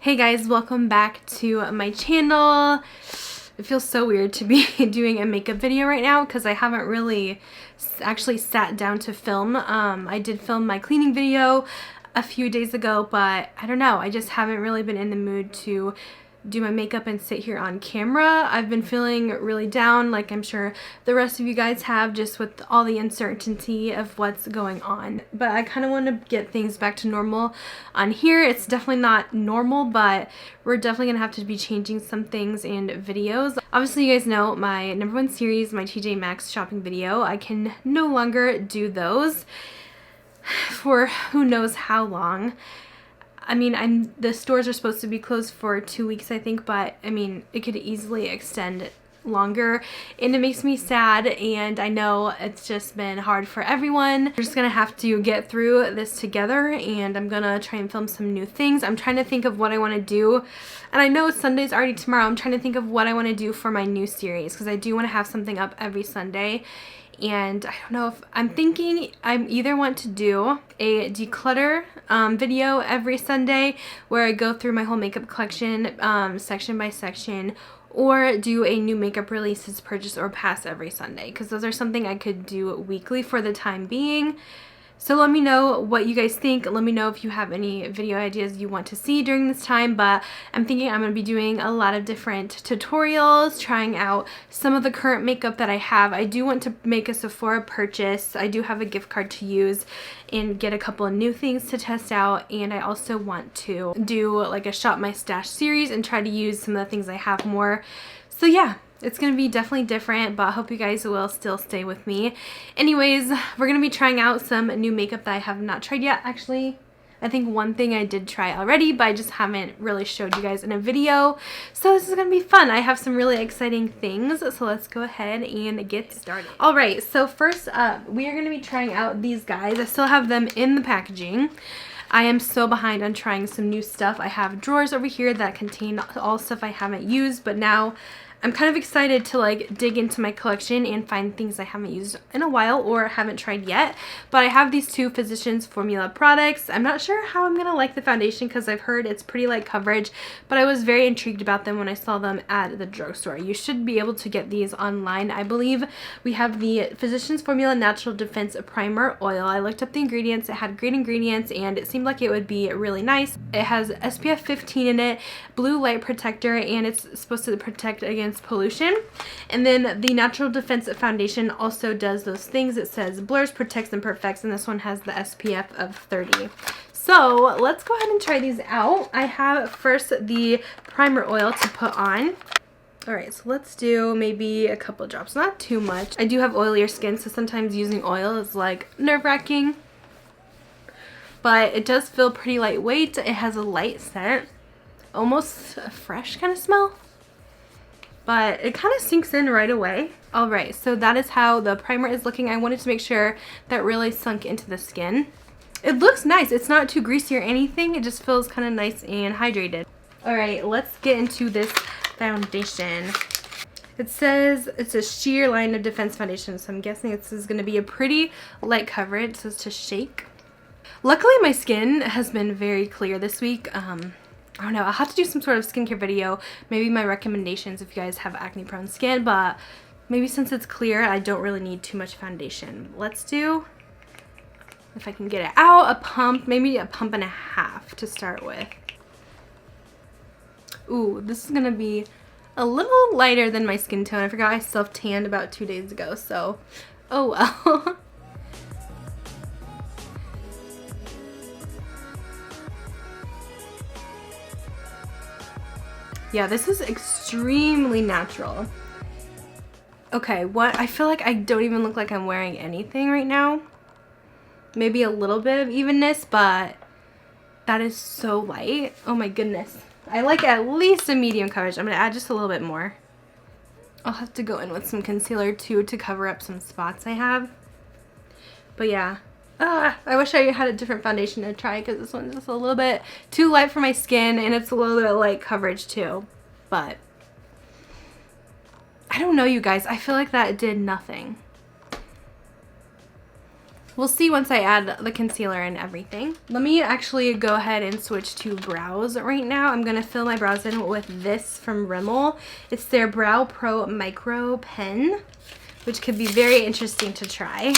Hey guys, welcome back to my channel. It feels so weird to be doing a makeup video right now because I haven't really actually sat down to film. I did film my cleaning video a few days ago, but I don't know, I just haven't really been in the mood to do my makeup and sit here on camera. I've been feeling really down, like I'm sure the rest of you guys have, just with all the uncertainty of what's going on. But I kind of want to get things back to normal on here. It's definitely not normal, but we're definitely gonna have to be changing some things and videos. Obviously, you guys know my #1 series, my TJ Maxx shopping video. I can no longer do those for who knows how long. I mean, the stores are supposed to be closed for 2 weeks, I think, but I mean, it could easily extend longer, and it makes me sad, and I know it's just been hard for everyone. We're just gonna have to get through this together, and I'm gonna try and film some new things. I'm trying to think of what I want to do, and I know Sunday's already tomorrow. I'm trying to think of what I want to do for my new series, because I do want to have something up every Sunday. And I don't know if I'm thinking I either want to do a declutter video every Sunday where I go through my whole makeup collection section by section, or do a new makeup releases, purchase, or pass every Sunday, because those are something I could do weekly for the time being. So let me know what you guys think. Let me know if you have any video ideas you want to see during this time, but I'm thinking I'm going to be doing a lot of different tutorials, trying out some of the current makeup that I have. I do want to make a Sephora purchase. I do have a gift card to use and get a couple of new things to test out, and I also want to do like a Shop My Stash series and try to use some of the things I have more. So yeah. It's going to be definitely different, but I hope you guys will still stay with me. Anyways, we're going to be trying out some new makeup that I have not tried yet. Actually, I think one thing I did try already, but I just haven't really showed you guys in a video. So this is going to be fun. I have some really exciting things, so let's go ahead and get started. Alright, so first up, we are going to be trying out these guys. I still have them in the packaging. I am so behind on trying some new stuff. I have drawers over here that contain all stuff I haven't used, but now I'm kind of excited to like dig into my collection and find things I haven't used in a while or haven't tried yet. But I have these two Physicians Formula products. I'm not sure how I'm gonna like the foundation because I've heard it's pretty light coverage, but I was very intrigued about them when I saw them at the drugstore. You should be able to get these online, I believe. We have the Physicians Formula Natural Defense Primer Oil. I looked up the ingredients. It had great ingredients and it seemed like it would be really nice. It has SPF 15 in it, blue light protector, and it's supposed to protect against pollution. And then the Natural Defense Foundation also does those things. It says blurs, protects, and perfects, and this one has the SPF of 30. So let's go ahead and try these out. I have first the primer oil to put on. Alright, so let's do maybe a couple drops, not too much. I do have oilier skin, so sometimes using oil is like nerve-wracking, but it does feel pretty lightweight. It has a light scent, almost a fresh kind of smell, but it kind of sinks in right away. Alright, so that is how the primer is looking. I wanted to make sure that really sunk into the skin. It looks nice. It's not too greasy or anything. It just feels kind of nice and hydrated. Alright, let's get into this foundation. It says it's a sheer line of defense foundation, so I'm guessing this is going to be a pretty light coverage. It says to shake. Luckily, my skin has been very clear this week. I don't know, I'll have to do some sort of skincare video, maybe my recommendations if you guys have acne prone skin, but maybe since it's clear, I don't really need too much foundation. Let's do, if I can get it out, a pump, maybe a pump and a half to start with. Ooh, this is gonna be a little lighter than my skin tone. I forgot I self-tanned about 2 days ago, so oh well. Yeah, this is extremely natural. Okay, what? I feel like I don't even look like I'm wearing anything right now. Maybe a little bit of evenness, but that is so light. Oh my goodness. I like at least a medium coverage. I'm going to add just a little bit more. I'll have to go in with some concealer too to cover up some spots I have. But yeah. I wish I had a different foundation to try because this one's just a little bit too light for my skin and it's a little bit light coverage too. But I don't know, you guys. I feel like that did nothing. We'll see once I add the concealer and everything. Let me actually go ahead and switch to brows right now. I'm going to fill my brows in with this from Rimmel. It's their Brow Pro Micro Pen, which could be very interesting to try.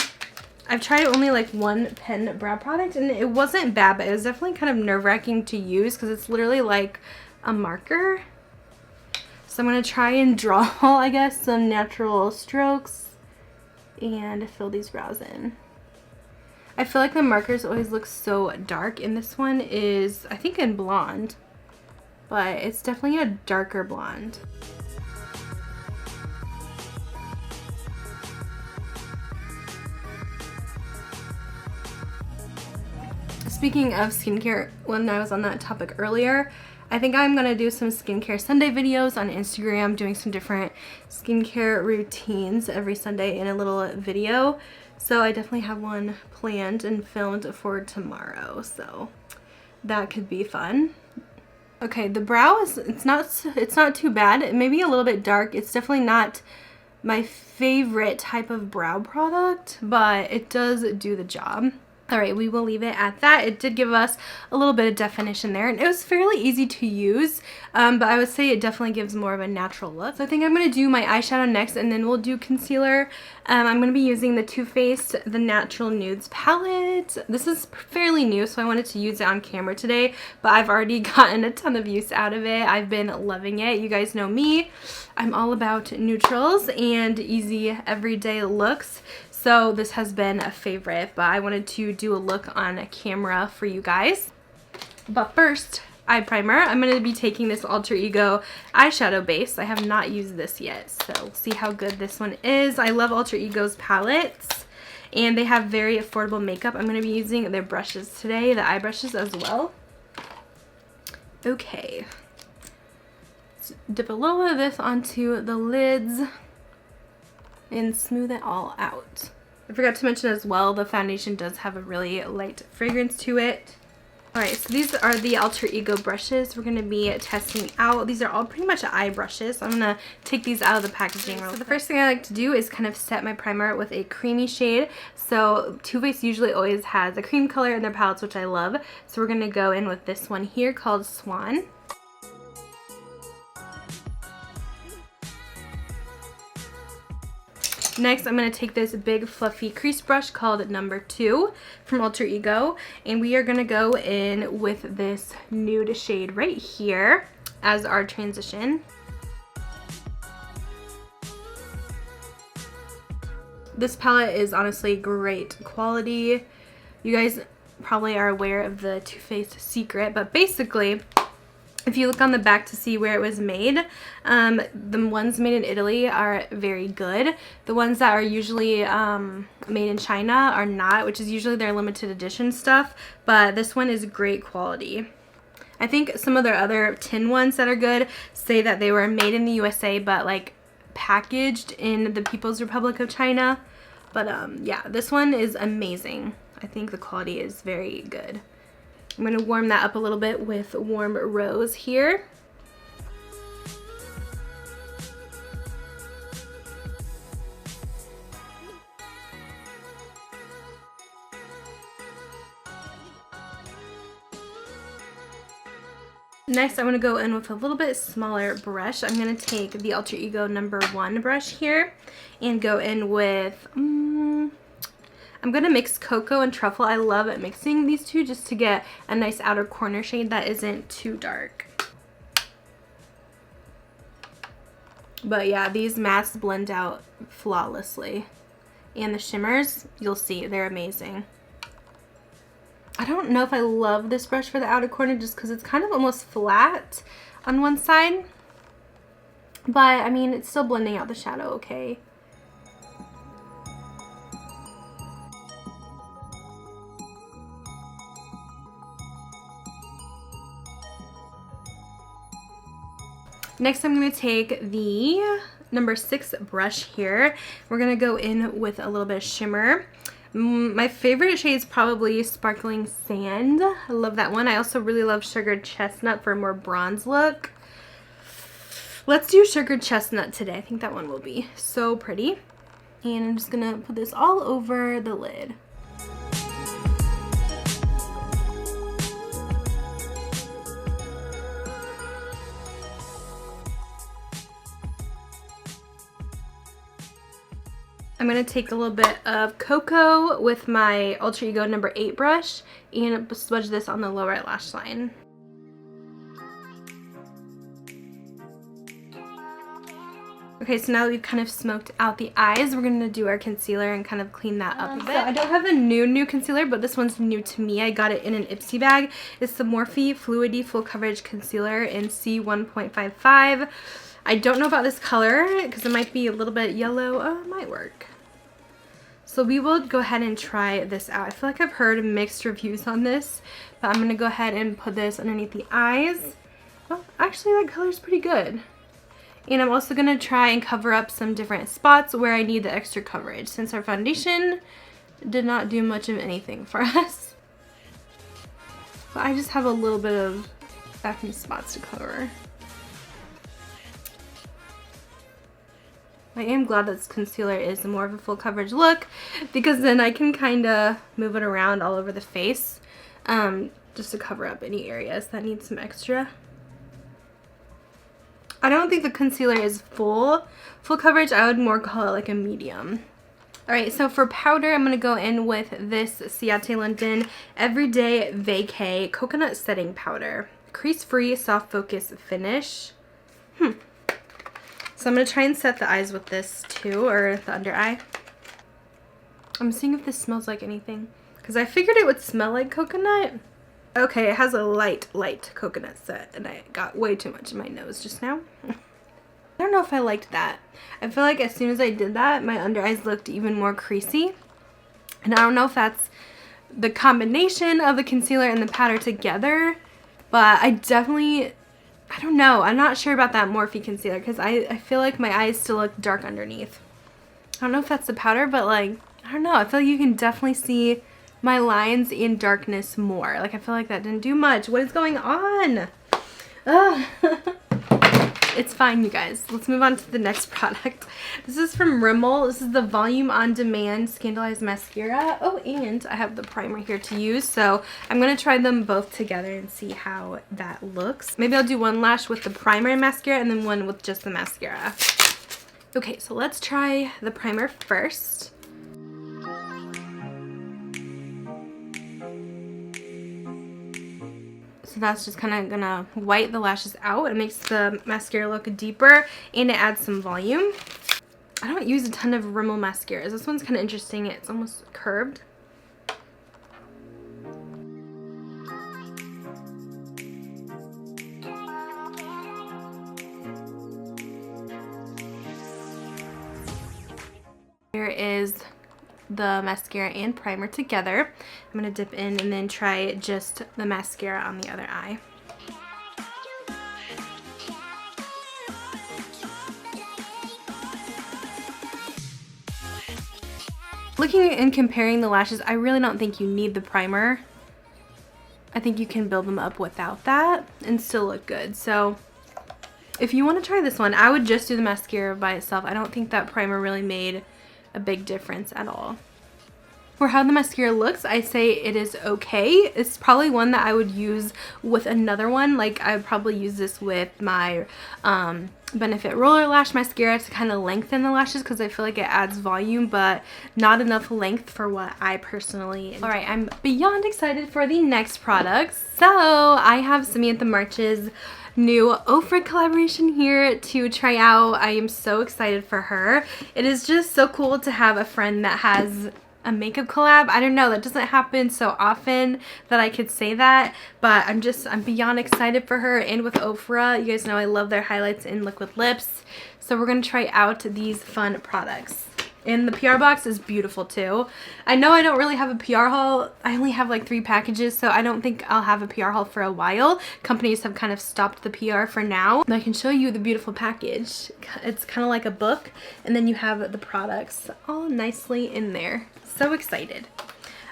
I've tried only like one pen brow product and it wasn't bad, but it was definitely kind of nerve-wracking to use because it's literally like a marker. So I'm going to try and draw, I guess, some natural strokes and fill these brows in. I feel like the markers always look so dark, and this one is, I think, in blonde, but it's definitely a darker blonde. Speaking of skincare, when I was on that topic earlier, I think I'm going to do some skincare Sunday videos on Instagram, doing some different skincare routines every Sunday in a little video. So I definitely have one planned and filmed for tomorrow, so that could be fun. Okay, the brow is, it's not too bad. It may be a little bit dark. It's definitely not my favorite type of brow product, but it does do the job. All right, we will leave it at that. It did give us a little bit of definition there, and it was fairly easy to use, but I would say it definitely gives more of a natural look. So I think I'm going to do my eyeshadow next, and then we'll do concealer. I'm going to be using the Too Faced The Natural Nudes palette. This is fairly new, so I wanted to use it on camera today, but I've already gotten a ton of use out of it. I've been loving it. You guys know me. I'm all about neutrals and easy everyday looks. So this has been a favorite, but I wanted to do a look on camera for you guys. But first, eye primer. I'm going to be taking this Alter Ego eyeshadow base. I have not used this yet, so we'll see how good this one is. I love Alter Ego's palettes, and they have very affordable makeup. I'm going to be using their brushes today, the eye brushes as well. Okay. Let's dip a little bit of this onto the lids and smooth it all out. I forgot to mention as well, the foundation does have a really light fragrance to it. Alright, so these are the Alter Ego brushes we're going to be testing out. These are all pretty much eye brushes. So I'm going to take these out of the packaging. So the first thing I like to do is kind of set my primer with a creamy shade. So Too Faced usually always has a cream color in their palettes, which I love. So we're going to go in with this one here called Swan. Next, I'm going to take this big fluffy crease brush called number 2 from Alter Ego, and we are going to go in with this nude shade right here as our transition. This palette is honestly great quality. You guys probably are aware of the Too Faced secret, but basically, if you look on the back to see where it was made, the ones made in Italy are very good. The ones that are usually made in China are not, which is usually their limited edition stuff, but this one is great quality. I think some of their other tin ones that are good say that they were made in the USA but like packaged in the People's Republic of China. But yeah, this one is amazing. I think the quality is very good. I'm going to warm that up a little bit with warm rose here. Next, I'm going to go in with a little bit smaller brush. I'm going to take the Alter Ego number 1 brush here and go in with, I'm going to mix Cocoa and Truffle. I love mixing these two just to get a nice outer corner shade that isn't too dark. But yeah, these mattes blend out flawlessly. And the shimmers, you'll see, they're amazing. I don't know if I love this brush for the outer corner just because it's kind of almost flat on one side. But, I mean, it's still blending out the shadow okay. Next, I'm going to take the number 6 brush here. We're going to go in with a little bit of shimmer. My favorite shade is probably Sparkling Sand. I love that one. I also really love Sugared Chestnut for a more bronze look. Let's do Sugared Chestnut today. I think that one will be so pretty. And I'm just going to put this all over the lid. I'm going to take a little bit of Cocoa with my Alter Ego number 8 brush and smudge this on the lower lash line. Okay, so now that we've kind of smoked out the eyes, we're going to do our concealer and kind of clean that up a bit. So I don't have a new concealer, but this one's new to me. I got it in an Ipsy bag. It's the Morphe Fluidy Full Coverage Concealer in C1.55. I don't know about this color because it might be a little bit yellow. Oh, it might work. So we will go ahead and try this out. I feel like I've heard mixed reviews on this, but I'm going to go ahead and put this underneath the eyes. Oh, actually that color's pretty good. And I'm also going to try and cover up some different spots where I need the extra coverage since our foundation did not do much of anything for us. But I just have a little bit of acne spots to cover. I am glad that this concealer is more of a full coverage look because then I can kind of move it around all over the face just to cover up any areas that need some extra. I don't think the concealer is full coverage. I would more call it like a medium. Alright, so for powder, I'm going to go in with this Ciate London Everyday Vacay Coconut Setting Powder. Crease-free, soft focus finish. So I'm going to try and set the eyes with this too, or the under eye. I'm seeing if this smells like anything, because I figured it would smell like coconut. Okay, it has a light coconut scent, and I got way too much in my nose just now. I don't know if I liked that. I feel like as soon as I did that, my under eyes looked even more creasy. And I don't know if that's the combination of the concealer and the powder together, but I don't know. I'm not sure about that Morphe concealer because I feel like my eyes still look dark underneath. I don't know if that's the powder, but like, I don't know. I feel like you can definitely see my lines in darkness more. Like I feel like that didn't do much. What is going on? Ugh. It's fine, you guys. Let's move on to the next product. This is from Rimmel. This is the Volume On Demand Scandalized Mascara. Oh, and I have the primer here to use. So I'm going to try them both together and see how that looks. Maybe I'll do one lash with the primer and mascara and then one with just the mascara. Okay, so let's try the primer first. So that's just kind of gonna white the lashes out. It makes the mascara look deeper and it adds some volume. I don't use a ton of Rimmel mascaras. This one's kind of interesting. It's almost curved. Here is the mascara and primer together. I'm going to dip in and then try just the mascara on the other eye. Looking and comparing the lashes, I really don't think you need the primer. I think you can build them up without that and still look good. So if you want to try this one, I would just do the mascara by itself. I don't think that primer really made a big difference at all. For how the mascara looks, I say it is okay. It's probably one that I would use with another one. Like I would probably use this with my Benefit Roller Lash Mascara to kind of lengthen the lashes because I feel like it adds volume but not enough length for what I personally enjoy. Alright, I'm beyond excited for the next products. So I have Samantha March's new Ofra collaboration here to try out. I am so excited for her. It is just so cool to have a friend that has a makeup collab. I don't know, that doesn't happen so often that I could say that, but I'm beyond excited for her. And with Ofra, you guys know I love their highlights in liquid lips, so we're gonna try out these fun products. And the PR box is beautiful too. I know I don't really have a PR haul. I only have like 3 packages, so I don't think I'll have a PR haul for a while. Companies have kind of stopped the PR for now. But I can show you the beautiful package. It's kind of like a book, and then you have the products all nicely in there. So excited.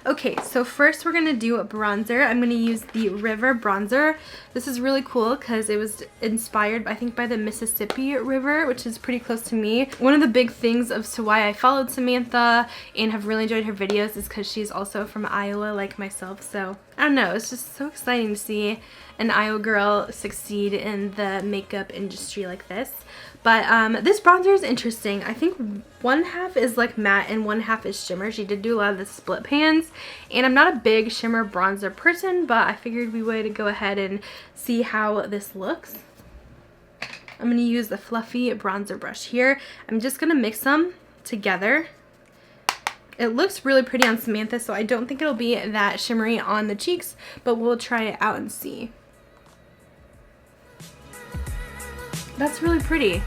Okay, so first we're going to do a bronzer. I'm going to use the River bronzer. This is really cool because it was inspired, I think, by the Mississippi River, which is pretty close to me. One of the big things as to why I followed Samantha and have really enjoyed her videos is because she's also from Iowa like myself. So, I don't know, it's just so exciting to see an Iowa girl succeed in the makeup industry like this. But this bronzer is interesting. I think one half is like matte and one half is shimmer. She did do a lot of the split pans, and I'm not a big shimmer bronzer person, but I figured we would go ahead and see how this looks. I'm going to use the fluffy bronzer brush here. I'm just going to mix them together. It looks really pretty on Samantha, so I don't think it'll be that shimmery on the cheeks, but we'll try it out and see. That's really pretty.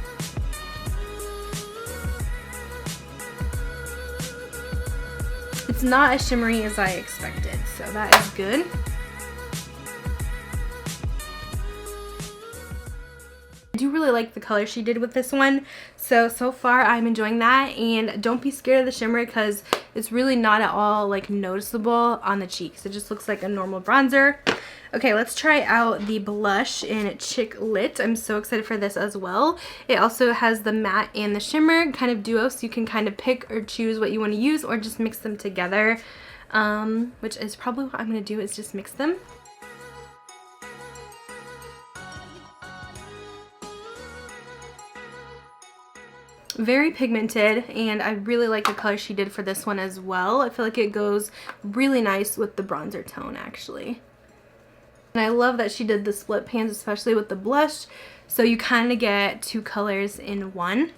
It's not as shimmery as I expected, so that is good. I do really like the color she did with this one, so far I'm enjoying that. And don't be scared of the shimmer because it's really not at all like noticeable on the cheeks. It just looks like a normal bronzer. Okay, let's try out the blush in Chick Lit. I'm so excited for this as well. It also has the matte and the shimmer kind of duo, so you can kind of pick or choose what you want to use or just mix them together, which is probably what I'm going to do, is just mix them. Very pigmented, and I really like the color she did for this one as well. I feel like it goes really nice with the bronzer tone actually. And I love that she did the split pans, especially with the blush, so you kind of get two colors in one.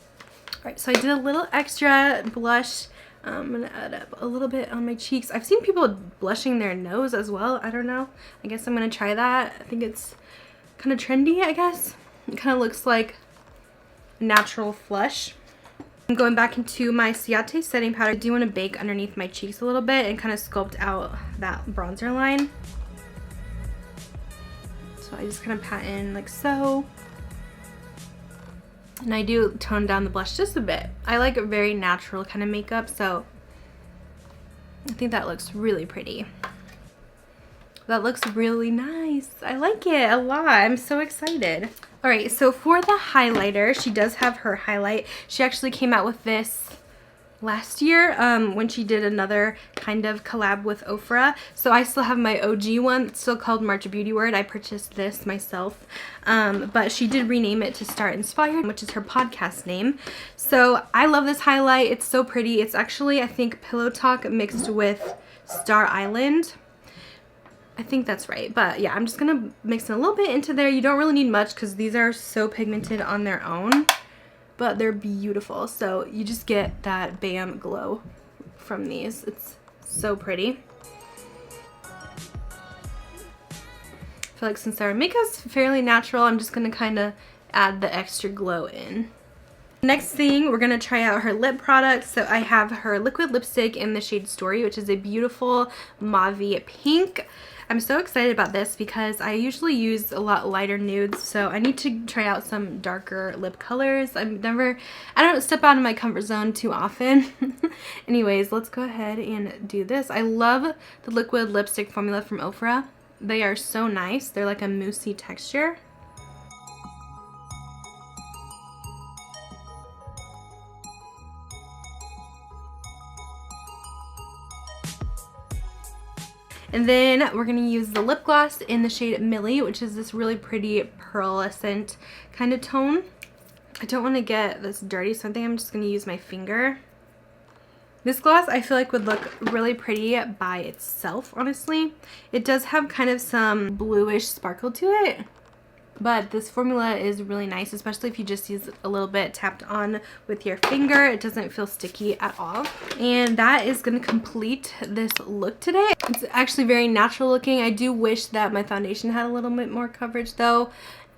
Alright, so I did a little extra blush. I'm going to add up a little bit on my cheeks. I've seen people blushing their nose as well. I don't know. I guess I'm going to try that. I think it's kind of trendy, I guess. It kind of looks like natural flush. I'm going back into my Ciate setting powder. I do want to bake underneath my cheeks a little bit and kind of sculpt out that bronzer line. So I just kind of pat in like so. And I do tone down the blush just a bit. I like a very natural kind of makeup, so I think that looks really pretty. That looks really nice. I like it a lot. I'm so excited. Alright, so for the highlighter, she does have her highlight. She actually came out with this last year when she did another kind of collab with Ofra. So I still have my OG one. It's still called March Beauty Word. I purchased this myself. But she did rename it to Start Inspired, which is her podcast name. So I love this highlight. It's so pretty. It's actually, I think, Pillow Talk mixed with Star Island. I think that's right, but yeah, I'm just gonna mix a little bit into there. You don't really need much because these are so pigmented on their own, but they're beautiful. So you just get that bam glow from these. It's so pretty. I feel like since our makeup's fairly natural, I'm just gonna kind of add the extra glow in. Next thing, we're going to try out her lip products. So I have her liquid lipstick in the shade Story, which is a beautiful mauve pink. I'm so excited about this because I usually use a lot lighter nudes, so I need to try out some darker lip colors. I don't step out of my comfort zone too often. Anyways, let's go ahead and do this. I love the liquid lipstick formula from Ofra. They are so nice. They're like a moussey texture. And then we're going to use the lip gloss in the shade Millie, which is this really pretty pearlescent kind of tone. I don't want to get this dirty, so I think I'm just going to use my finger. This gloss I feel like would look really pretty by itself, honestly. It does have kind of some bluish sparkle to it. But this formula is really nice, especially if you just use a little bit tapped on with your finger. It doesn't feel sticky at all. And that is going to complete this look today. It's actually very natural looking. I do wish that my foundation had a little bit more coverage though,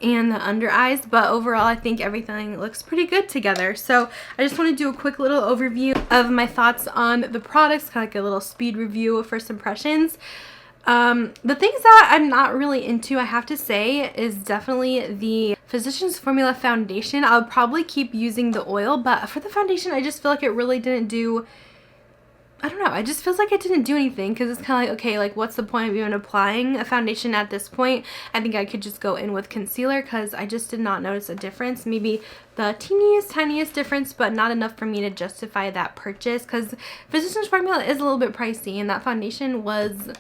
and the under eyes, but overall I think everything looks pretty good together. So I just want to do a quick little overview of my thoughts on the products, kind of like a little speed review of first impressions. The things that I'm not really into, I have to say, is definitely the Physicians Formula foundation. I'll probably keep using the oil, but for the foundation, I just feel like it really didn't do, I don't know, it just feels like it didn't do anything, because it's kind of like, okay, like what's the point of even applying a foundation at this point? I think I could just go in with concealer, because I just did not notice a difference. Maybe the tiniest difference, but not enough for me to justify that purchase, because Physicians Formula is a little bit pricey, and that foundation was,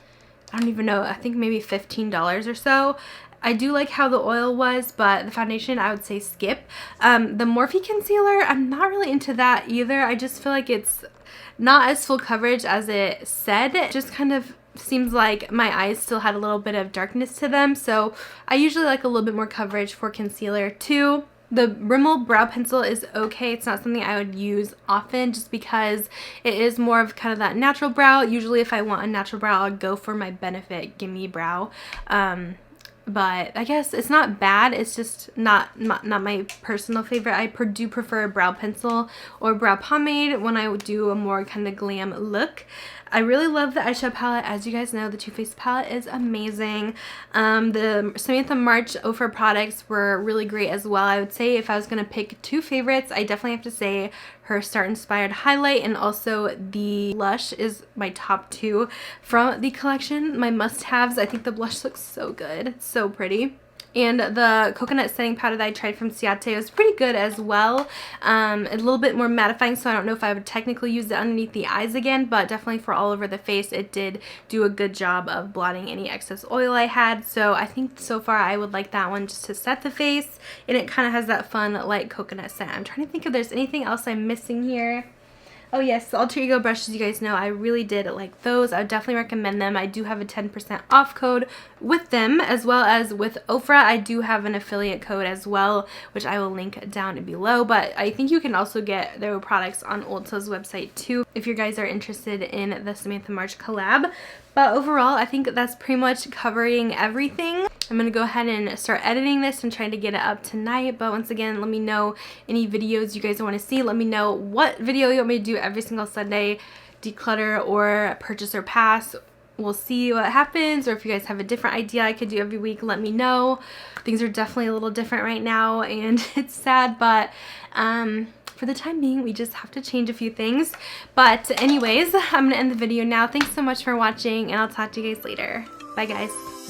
I don't even know, I think maybe $15 or so. I do like how the oil was, but the foundation I would say skip. The Morphe concealer, I'm not really into that either. I just feel like it's not as full coverage as it said. It just kind of seems like my eyes still had a little bit of darkness to them, so I usually like a little bit more coverage for concealer too. The Rimmel brow pencil is okay. It's not something I would use often just because it is more of kind of that natural brow. Usually if I want a natural brow, I'll go for my Benefit Gimme Brow. But I guess it's not bad. It's just not my personal favorite. I do prefer a brow pencil or brow pomade when I do a more kind of glam look. I really love the eyeshadow palette. As you guys know, the Too Faced palette is amazing. The Samantha March Ofra products were really great as well. I would say if I was going to pick two favorites, I definitely have to say her Star Inspired Highlight, and also the blush is my top two from the collection. My must-haves. I think the blush looks so good. It's so pretty. And the coconut setting powder that I tried from Ciate was pretty good as well. A little bit more mattifying, so I don't know if I would technically use it underneath the eyes again, but definitely for all over the face, it did do a good job of blotting any excess oil I had. So I think so far I would like that one just to set the face, and it kind of has that fun light coconut scent. I'm trying to think if there's anything else I'm missing here. Oh yes, the Alter Ego brushes, you guys know I really did like those. I would definitely recommend them. I do have a 10% off code with them, as well as with Ofra. I do have an affiliate code as well, which I will link down below. But I think you can also get their products on Ulta's website too, if you guys are interested in the Samantha March collab. But overall, I think that's pretty much covering everything. I'm going to go ahead and start editing this and trying to get it up tonight. But once again, let me know any videos you guys want to see. Let me know what video you want me to do every single Sunday, declutter or purchase or pass. We'll see what happens, or if you guys have a different idea I could do every week, let me know. Things are definitely a little different right now, and it's sad, but for the time being, we just have to change a few things. But anyways, I'm going to end the video now. Thanks so much for watching, and I'll talk to you guys later. Bye, guys.